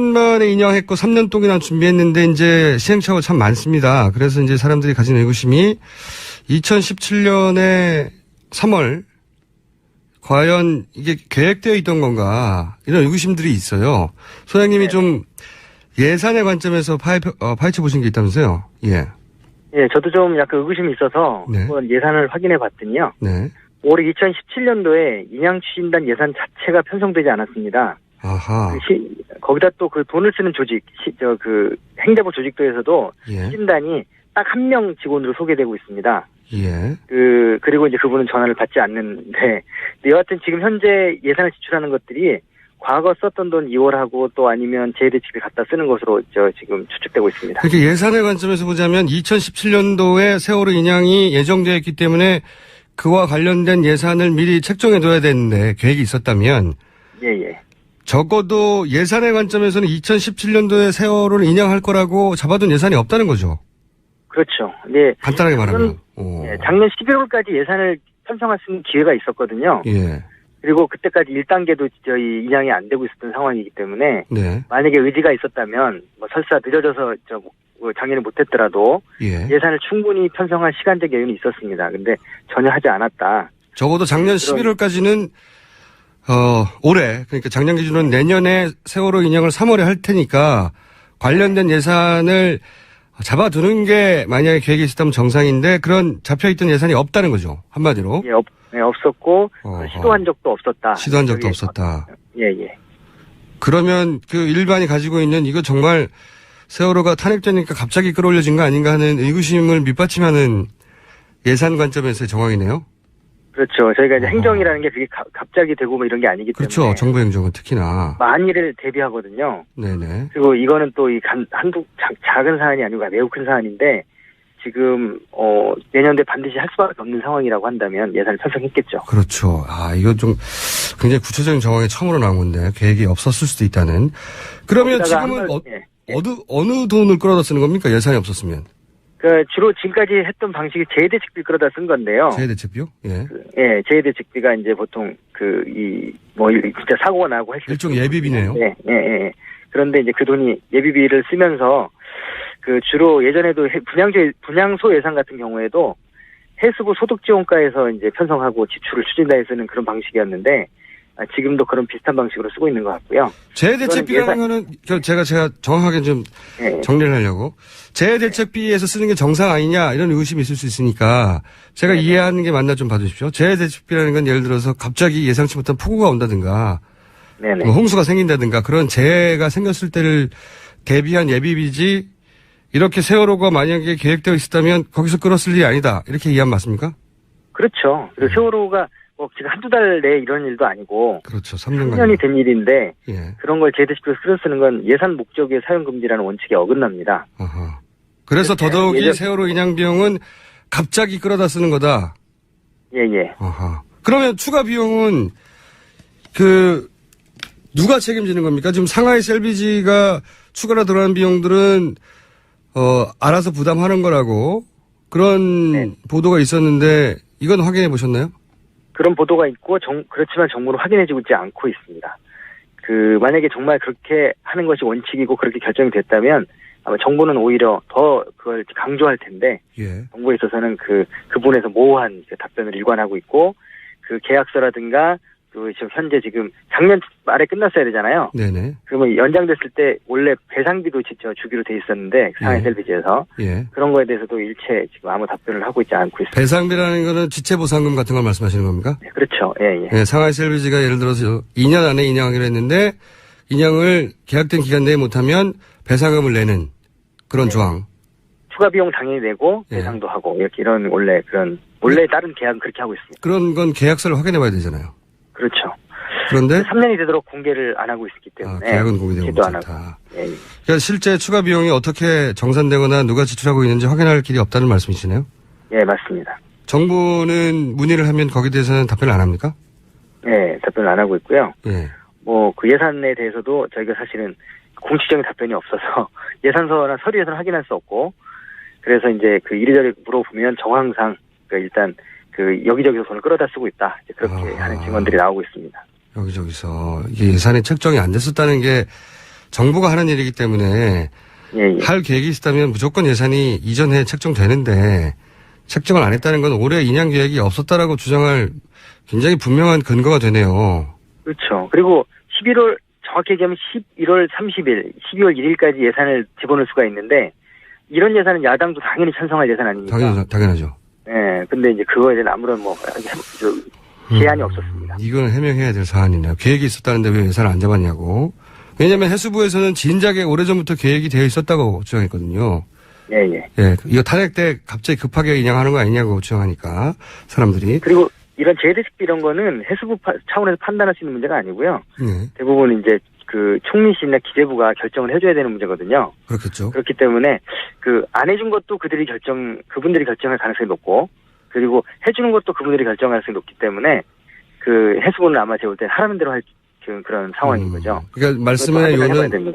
만에 인양했고 3년 동안 준비했는데 이제 시행착오가 참 많습니다. 그래서 이제 사람들이 가진 의구심이 2017년에 3월 과연 이게 계획되어 있던 건가 이런 의구심들이 있어요. 소장님이 좀 예산의 관점에서 파헤쳐 보신 게 있다면서요? 예. 예, 저도 좀 약간 의구심이 있어서 네. 한번 예산을 확인해 봤더니요. 네. 올해 2017년도에 인양추진단 예산 자체가 편성되지 않았습니다. 아하. 거기다 또 그 돈을 쓰는 조직, 행자부 조직도에서도 예. 추진단이 딱 한 명 직원으로 소개되고 있습니다. 예. 그리고 이제 그분은 전화를 받지 않는데, 여하튼 지금 현재 예산을 지출하는 것들이 과거 썼던 돈 이월하고 또 아니면 재대책에 갖다 쓰는 것으로 지금 추측되고 있습니다. 그렇게 예산의 관점에서 보자면 2017년도에 세월호 인양이 예정되어 있기 때문에 그와 관련된 예산을 미리 책정해둬야 되는데 계획이 있었다면 예. 적어도 예산의 관점에서는 2017년도에 세월호를 인양할 거라고 잡아둔 예산이 없다는 거죠. 그렇죠. 네. 간단하게 말하면. 예, 작년 11월까지 예산을 편성할 수 있는 기회가 있었거든요. 예. 그리고 그때까지 1단계도 저희 인양이 안 되고 있었던 상황이기 때문에 네. 만약에 의지가 있었다면 설사 늦어져서 작년에 못했더라도 예. 예산을 충분히 편성할 시간적 여유는 있었습니다. 근데 전혀 하지 않았다. 적어도 작년 11월까지는 올해 그러니까 작년 기준으로 내년에 세월호 인양을 3월에 할 테니까 관련된 예산을 잡아두는 게 만약에 계획이 있었다면 정상인데 그런 잡혀있던 예산이 없다는 거죠. 한마디로. 예, 없었고 시도한 적도 없었다. 시도한 적도 없었다. 예. 그러면 그 일반이 가지고 있는 이거 정말 세월호가 탄핵되니까 갑자기 끌어올려진 거 아닌가 하는 의구심을 밑받침하는 예산 관점에서의 정황이네요. 그렇죠. 저희가 이제 행정이라는 게 그게 갑자기 되고 뭐 이런 게 아니기 때문에. 그렇죠. 정부 행정은 특히나. 만일을 대비하거든요. 네네. 그리고 이거는 또 한두 작은 사안이 아니고 매우 큰 사안인데 지금 내년도에 반드시 할 수밖에 없는 상황이라고 한다면 예산을 편성했겠죠. 그렇죠. 이거 좀 굉장히 구체적인 정황이 처음으로 나온 건데 계획이 없었을 수도 있다는. 그러면 지금은 어느 돈을 끌어다 쓰는 겁니까? 예산이 없었으면. 주로 지금까지 했던 방식이 재대책비 끌어다 쓴 건데요. 재대책비요? 예. 재대책비가 이제 보통 진짜 사고가 나고 했을 일종 예비비네요. 예. 그런데 이제 그 돈이 예비비를 쓰면서 주로 예전에도 분향소 예산 같은 경우에도 해수부 소득지원과에서 이제 편성하고 지출을 추진단에 쓰는 그런 방식이었는데 지금도 그런 비슷한 방식으로 쓰고 있는 것 같고요. 재대책비라는 거는 제가 정확하게 좀 정리를 하려고 재대책비에서 쓰는 게 정상 아니냐 이런 의구심이 있을 수 있으니까 제가 이해하는 게 맞나 좀 봐주십시오. 재대책비라는 건 예를 들어서 갑자기 예상치 못한 폭우가 온다든가 뭐 홍수가 생긴다든가 그런 재해가 생겼을 때를 대비한 예비비지 이렇게 세월호가 만약에 계획되어 있었다면 거기서 끌었을 일이 아니다 이렇게 이해하면 맞습니까? 그렇죠. 그리고 세월호가 지금 한두 달 내에 이런 일도 아니고. 그렇죠. 3년이 된 일인데. 예. 그런 걸 재대책비로 쓰는 건 예산 목적의 사용금지라는 원칙에 어긋납니다. 아하. 그래서 더더욱이 세월호 인양 비용은 갑자기 끌어다 쓰는 거다. 예. 아하. 그러면 추가 비용은 누가 책임지는 겁니까? 지금 상하이 셀비지가 추가로 들어간 비용들은 알아서 부담하는 거라고 그런 보도가 있었는데 이건 확인해 보셨나요? 그런 보도가 있고 그렇지만 정부는 확인해주고 있지 않고 있습니다. 만약에 정말 그렇게 하는 것이 원칙이고 그렇게 결정이 됐다면 아마 정부는 오히려 더 그걸 강조할 텐데 정부에 있어서는 그 부분에서 모호한 답변을 일관하고 있고 계약서라든가 지금 현재 작년 말에 끝났어야 되잖아요. 네네. 그러면 연장됐을 때 원래 배상비도 직접 주기로 돼 있었는데 상하이 셀비지에서 그런 거에 대해서도 일체 지금 아무 답변을 하고 있지 않고 있습니다. 배상비라는 거는 지체보상금 같은 걸 말씀하시는 겁니까? 네, 그렇죠. 예. 상하이 셀비지가 예를 들어서 2년 안에 인양하기로 했는데 인양을 계약된 기간 내에 못하면 배상금을 내는 그런 조항. 추가 비용 당연히 내고 배상도 하고 이런 원래 다른 계약은 그렇게 하고 있습니다. 그런 건 계약서를 확인해 봐야 되잖아요. 그렇죠. 그런데 3년이 되도록 공개를 안 하고 있기 때문에 계약은 공개되고 않다. 그러니까 실제 추가 비용이 어떻게 정산되거나 누가 지출하고 있는지 확인할 길이 없다는 말씀이시네요. 예, 맞습니다. 정부는 문의를 하면 거기에 대해서는 답변을 안 합니까? 네, 답변을 안 하고 있고요. 예. 그 예산에 대해서도 저희가 사실은 공식적인 답변이 없어서 예산서나 서류에서는 확인할 수 없고 그래서 이제 이리저리 물어보면 정황상 일단 여기저기서 돈을 끌어다 쓰고 있다. 그렇게 하는 증언들이 나오고 있습니다. 여기저기서 이게 예산이 책정이 안 됐었다는 게 정부가 하는 일이기 때문에 예, 예. 할 계획이 있었다면 무조건 예산이 이전에 책정되는데 책정을 안 했다는 건 올해 인양 계획이 없었다라고 주장할 굉장히 분명한 근거가 되네요. 그렇죠. 그리고 11월, 정확히 얘기하면 11월 30일, 12월 1일까지 예산을 집어넣을 수가 있는데, 이런 예산은 야당도 당연히 찬성할 예산 아닙니까? 당연하죠. 예, 근데 이제 그거에 대한 아무런 제한이 없었습니다. 이거는 해명해야 될 사안이네요. 계획이 있었다는데 왜 예산을 안 잡았냐고. 왜냐하면 해수부에서는 진작에 오래전부터 계획이 되어 있었다고 주장했거든요. 예, 예. 예, 이거 탄핵 때 갑자기 급하게 인양하는 거 아니냐고 주장하니까 사람들이. 그리고 이런 재대식비 이런 거는 해수부 차원에서 판단할 수 있는 문제가 아니고요. 네. 대부분 이제 그 총리실이나 기재부가 결정을 해줘야 되는 문제거든요. 그렇겠죠. 그렇기 때문에 그 안 해준 것도 그분들이 결정할 가능성이 높고, 그리고 해주는 것도 그분들이 결정할 가능성이 높기 때문에 그 해수부는 아마 제가 볼 때 하라는 대로 할 그런 상황인 거죠. 그러니까 말씀의 요는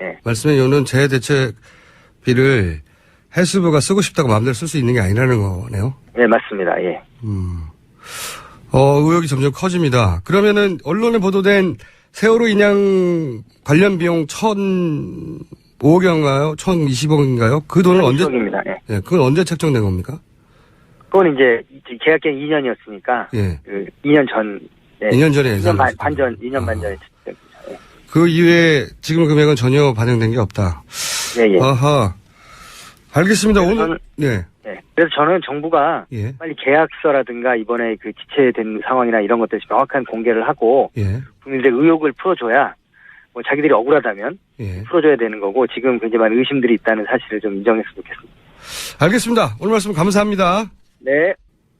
예. 말씀의 요는 재대책비를 해수부가 쓰고 싶다고 마음대로 쓸 수 있는 게 아니라는 거네요. 네, 맞습니다. 예. 의혹이 점점 커집니다. 그러면은 언론에 보도된 세월호 인양 관련 비용 1,005억인가요? 1,020억인가요? 그 돈은 언제? 입니다. 예. 예, 그건 언제 책정된 겁니까? 그건 이제 계약기간 2년이었으니까 예. 그 2년 전. 네. 2년 전에 2년 반 전, 2년 반 전에. 예. 그 이후에 지금 금액은 전혀 반영된 게 없다. 예, 예. 아하. 알겠습니다. 오늘 예. 네. 그래서 저는 정부가 예. 빨리 계약서라든가 이번에 그 지체된 상황이나 이런 것들 명확한 공개를 하고 예. 국민들의 의혹을 풀어줘야 뭐 자기들이 억울하다면 예. 풀어줘야 되는 거고, 지금 굉장히 많은 의심들이 있다는 사실을 좀 인정했으면 좋겠습니다. 알겠습니다. 오늘 말씀 감사합니다. 네.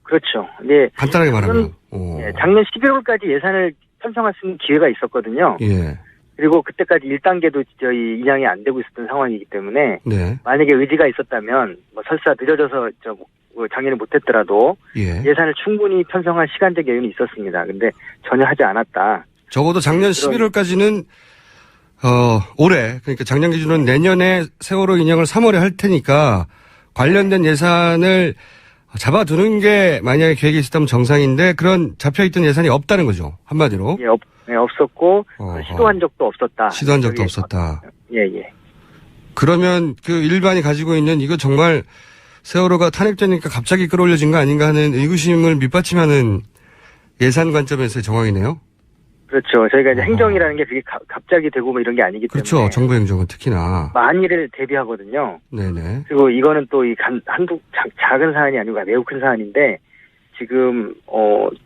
그렇죠. 네. 간단하게 말하면. 예, 작년 11월까지 예산을 편성할 수 있는 기회가 있었거든요. 예. 그리고 그때까지 1단계도 저희 인양이 안 되고 있었던 상황이기 때문에 네. 만약에 의지가 있었다면 뭐 설사 늦어져서 작년에 못했더라도 예. 예산을 충분히 편성할 시간적 여유는 있었습니다. 근데 전혀 하지 않았다. 적어도 작년 11월까지는 올해, 그러니까 작년 기준은 내년에 세월호 인양을 3월에 할 테니까 관련된 예산을 잡아두는 게 만약에 계획이 있었다면 정상인데 그런 잡혀있던 예산이 없다는 거죠. 한마디로. 예, 없었고 시도한 적도 없었다. 시도한 적도 없었다. 예, 예. 그러면 그 일반이 가지고 있는 이거 정말 세월호가 탄핵되니까 갑자기 끌어올려진 거 아닌가 하는 의구심을 밑받침하는 예산 관점에서의 정황이네요. 그렇죠. 저희가 이제 행정이라는 게 그게 갑자기 되고 뭐 이런 게 아니기 때문에. 그렇죠. 정부 행정은 특히나. 만일을 대비하거든요. 네네. 그리고 이거는 또 한두 작은 사안이 아니고 매우 큰 사안인데, 지금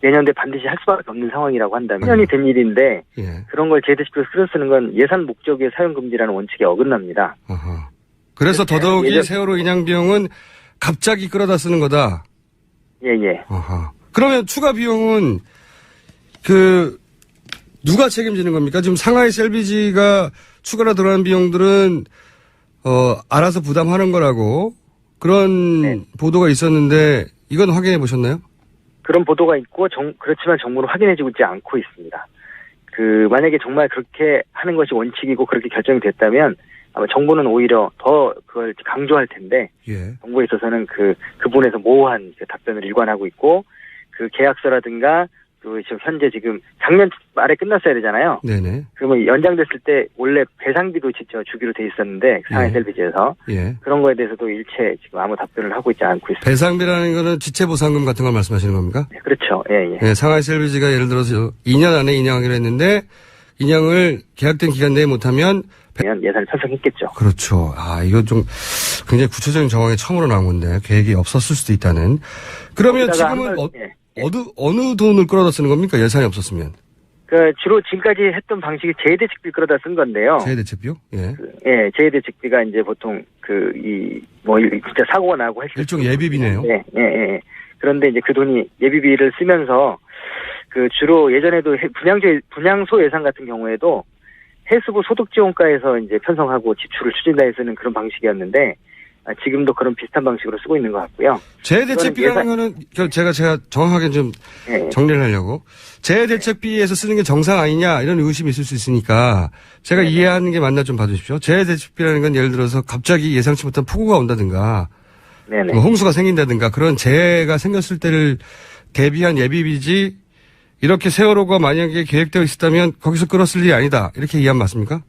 내년도에 반드시 할 수밖에 없는 상황이라고 한다면 1년이 된 일인데 예. 그런 걸 재대식비로 쓰는 건 예산 목적의 사용 금지라는 원칙에 어긋납니다. 아하. 그래서 더더욱이 세월호 인양 비용은 갑자기 끌어다 쓰는 거다. 예예. 아하. 그러면 추가 비용은 누가 책임지는 겁니까? 지금 상하이 셀비지가 추가로 들어가는 비용들은 알아서 부담하는 거라고 그런 네. 보도가 있었는데 이건 확인해 보셨나요? 그런 보도가 있고 그렇지만 정부는 확인해주고 있지 않고 있습니다. 만약에 정말 그렇게 하는 것이 원칙이고 그렇게 결정이 됐다면 아마 정부는 오히려 더 그걸 강조할 텐데, 예. 정부에 있어서는 그 부분에서 모호한 답변을 일관하고 있고, 그 계약서라든가 지금 현재 지금 작년 말에 끝났어야 되잖아요. 네네. 그러면 연장됐을 때 원래 배상비도 주기로 돼 있었는데 상하이 셀비지에서 그런 거에 대해서도 일체 지금 아무 답변을 하고 있지 않고 있습니다. 배상비라는 거는 지체보상금 같은 걸 말씀하시는 겁니까? 네, 그렇죠. 예, 예. 네, 상하이 셀비지가 예를 들어서 2년 안에 인양하기로 했는데 인양을 계약된 기간 내에 못하면 예산을 편성했겠죠. 그렇죠. 이거 좀 굉장히 구체적인 정황이 처음으로 나온 건데 계획이 없었을 수도 있다는. 그러면 지금은 어느 돈을 끌어다 쓰는 겁니까? 예산이 없었으면. 주로 지금까지 했던 방식이 재대책비 끌어다 쓴 건데요. 재대책비요? 예. 재대책비가 이제 보통 진짜 사고가 나고 했을 일종 예비비네요. 예. 그런데 이제 그 돈이 예비비를 쓰면서 주로 예전에도 분향소 예산 같은 경우에도 해수부 소득지원과에서 이제 편성하고 지출을 추진다 해서는 그런 방식이었는데, 지금도 그런 비슷한 방식으로 쓰고 있는 것 같고요. 재대책비라는 거는 제가 정확하게 좀 정리를 하려고. 재대책비에서 쓰는 게 정상 아니냐 이런 의구심이 있을 수 있으니까 제가 이해하는 게 맞나 좀 봐주십시오. 재대책비라는 건 예를 들어서 갑자기 예상치 못한 폭우가 온다든가 뭐 홍수가 생긴다든가 그런 재해가 생겼을 때를 대비한 예비비지, 이렇게 세월호가 만약에 계획되어 있었다면 거기서 끌었을 일이 아니다 이렇게 이해하면 맞습니까?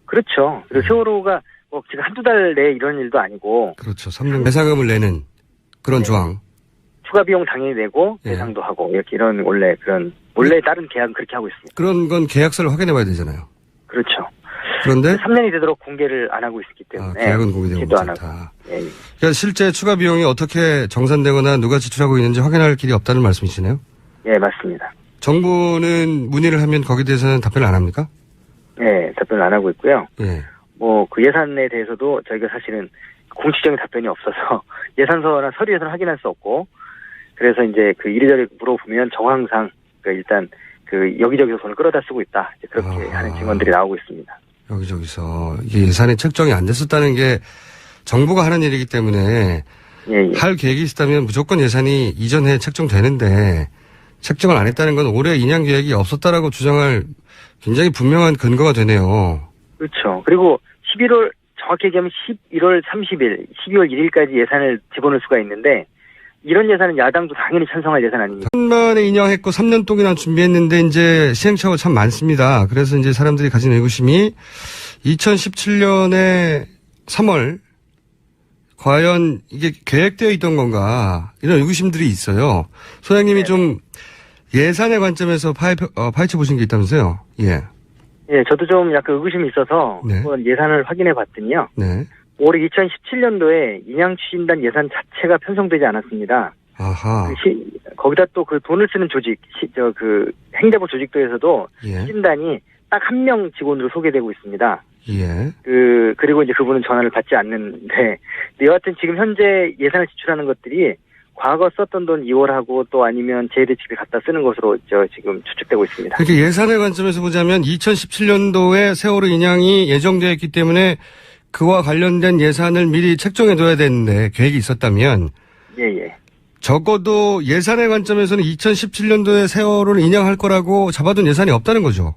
그렇죠. 그리고 세월호가 뭐 지금 한두 달 내에 이런 일도 아니고. 그렇죠. 3년 배상금을 내는 그런 조항. 추가 비용 당연히 내고 예. 배상도 하고 이렇게 이런 원래 다른 계약은 그렇게 하고 있습니다. 그런 건 계약서를 확인해 봐야 되잖아요. 그렇죠. 그런데 3년이 되도록 공개를 안 하고 있기 때문에. 계약은 공개되고 기도 안 있다. 하고. 예. 그러니까 실제 추가 비용이 어떻게 정산되거나 누가 지출하고 있는지 확인할 길이 없다는 말씀이시네요. 예, 맞습니다. 정부는 문의를 하면 거기에 대해서는 답변을 안 합니까? 예, 답변을 안 하고 있고요. 예. 뭐 그 예산에 대해서도 저희가 사실은 공식적인 답변이 없어서 예산서나 서류에서는 확인할 수 없고 그래서 이제 그 이리저리 물어보면 정황상 일단 여기저기서 돈을 끌어다 쓰고 있다. 이제 그렇게 하는 증언들이 나오고 있습니다. 여기저기서 이게 예산이 책정이 안 됐었다는 게 정부가 하는 일이기 때문에 예. 할 계획이 있다면 무조건 예산이 이전에 책정되는데 책정을 안 했다는 건 올해 인양 계획이 없었다라고 주장할 굉장히 분명한 근거가 되네요. 그렇죠. 그리고 11월 정확히 얘기하면 11월 30일, 12월 1일까지 예산을 집어넣을 수가 있는데 이런 예산은 야당도 당연히 찬성할 예산 아닙니까? 3년만에 인양했고 3년 동안 준비했는데 이제 시행착오가 참 많습니다. 그래서 이제 사람들이 가진 의구심이 2017년에 3월 과연 이게 계획되어 있던 건가 이런 의구심들이 있어요. 소장님이 좀 예산의 관점에서 파헤쳐 보신 게 있다면서요? 예. 예, 저도 좀 약간 의구심이 있어서 네. 한번 예산을 확인해 봤더니요. 네. 올해 2017년도에 인양 추진단 예산 자체가 편성되지 않았습니다. 아하. 거기다 또 그 돈을 쓰는 조직, 행자부 조직도에서도 예. 추진단이 딱 한 명 직원으로 소개되고 있습니다. 예. 그리고 이제 그분은 전화를 받지 않는데, 여하튼 지금 현재 예산을 지출하는 것들이 과거 썼던 돈 이월하고 또 아니면 재대책에 갖다 쓰는 것으로 지금 추측되고 있습니다. 그렇게 예산의 관점에서 보자면 2017년도에 세월호 인양이 예정되어 있기 때문에 그와 관련된 예산을 미리 책정해둬야 되는데 계획이 있었다면 예. 적어도 예산의 관점에서는 2017년도에 세월호를 인양할 거라고 잡아둔 예산이 없다는 거죠.